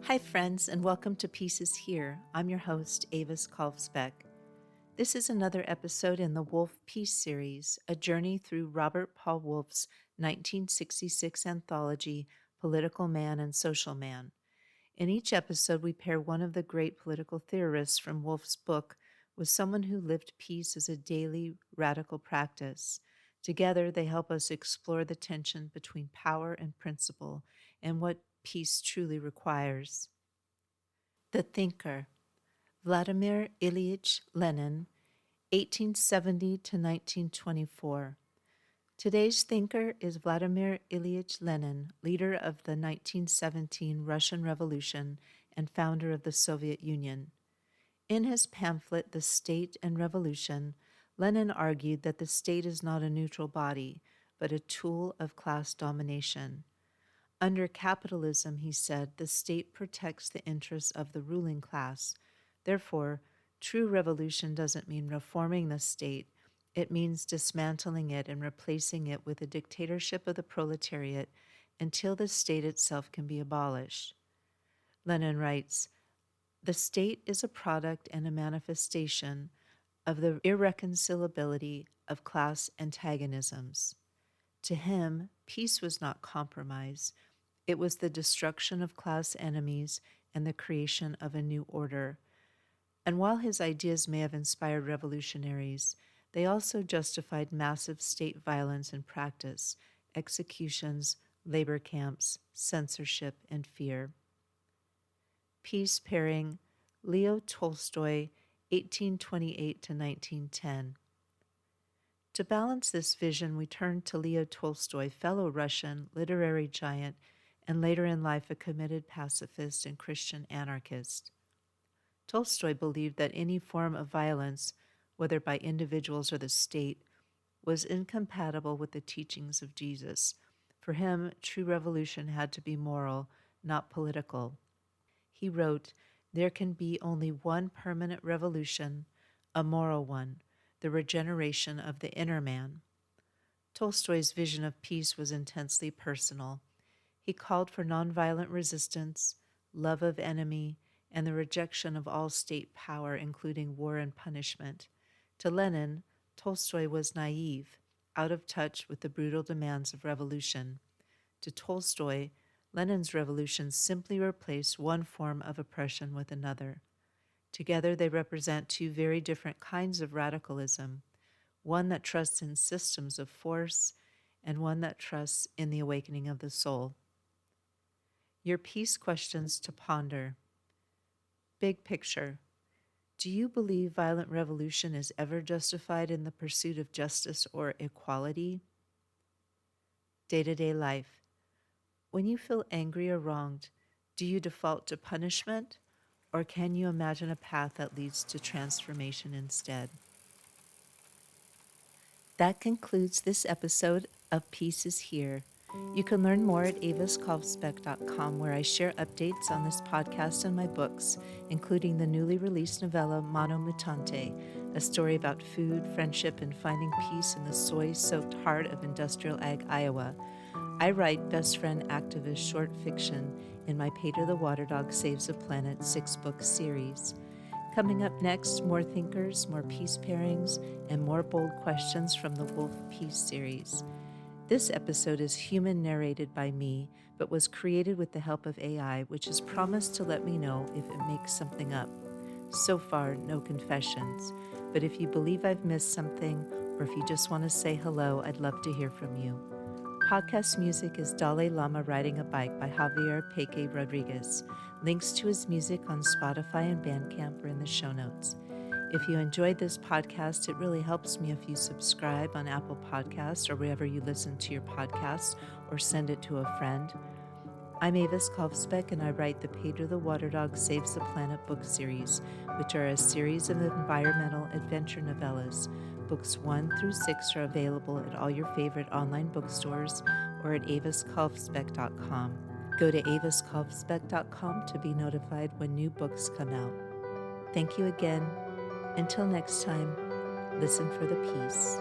Hi, friends, and welcome to Peace is Here. I'm your host, Avis Kalfsbeek. This is another episode in the Wolff Peace series, a journey through Robert Paul Wolff's 1966 anthology, Political Man and Social Man. In each episode, we pair one of the great political theorists from Wolff's book with someone who lived peace as a daily, radical practice. Together, they help us explore the tension between power and principle and what peace truly requires. The Thinker, Vladimir Ilyich Lenin, 1870 to 1924. Today's thinker is Vladimir Ilyich Lenin, leader of the 1917 Russian Revolution and founder of the Soviet Union. In his pamphlet, The State and Revolution, Lenin argued that the state is not a neutral body, but a tool of class domination. Under capitalism, he said, the state protects the interests of the ruling class. Therefore, true revolution doesn't mean reforming the state. It means dismantling it and replacing it with a dictatorship of the proletariat until the state itself can be abolished. Lenin writes, "The state is a product and a manifestation of the irreconcilability of class antagonisms." To him, peace was not compromise. It was the destruction of class enemies and the creation of a new order. And while his ideas may have inspired revolutionaries, they also justified massive state violence in practice, executions, labor camps, censorship, and fear. Peace pairing, Leo Tolstoy, 1828 to 1910. To balance this vision, we turn to Leo Tolstoy, fellow Russian literary giant, and later in life a committed pacifist and Christian anarchist. Tolstoy believed that any form of violence, whether by individuals or the state, was incompatible with the teachings of Jesus. For him, true revolution had to be moral, not political. He wrote, "There can be only one permanent revolution, a moral one, the regeneration of the inner man." Tolstoy's vision of peace was intensely personal. He called for nonviolent resistance, love of enemy, and the rejection of all state power, including war and punishment. To Lenin, Tolstoy was naive, out of touch with the brutal demands of revolution. To Tolstoy, Lenin's revolution simply replaced one form of oppression with another. Together, they represent two very different kinds of radicalism, one that trusts in systems of force and one that trusts in the awakening of the soul. Your peace questions to ponder. Big picture. Do you believe violent revolution is ever justified in the pursuit of justice or equality? Day-to-day life. When you feel angry or wronged, do you default to punishment, or can you imagine a path that leads to transformation instead? That concludes this episode of Peace is Here. You can learn more at aviskalfsbeek.com, where I share updates on this podcast and my books, including the newly released novella Mano Mutante, a story about food, friendship, and finding peace in the soy-soaked heart of industrial ag Iowa. I write best friend activist short fiction in my Pedro the Water Dog Saves the Planet 6-book series. Coming up next, more thinkers, more peace pairings, and more bold questions from the Wolff Peace series. This episode is human narrated by me, but was created with the help of AI, which has promised to let me know if it makes something up. So far, no confessions, but if you believe I've missed something, or if you just want to say hello, I'd love to hear from you. Podcast music is Dalai Lama Riding a Bike by Javier Peque Rodriguez. Links to his music on Spotify and Bandcamp are in the show notes. If you enjoyed this podcast, it really helps me if you subscribe on Apple Podcasts or wherever you listen to your podcasts, or send it to a friend. I'm Avis Kalfsbeek, and I write the Pedro the Water Dog Saves the Planet book series, which are a series of environmental adventure novellas. Books 1 through 6 are available at all your favorite online bookstores or at aviskalfsbeek.com. Go to aviskalfsbeek.com to be notified when new books come out. Thank you again. Until next time, listen for the peace.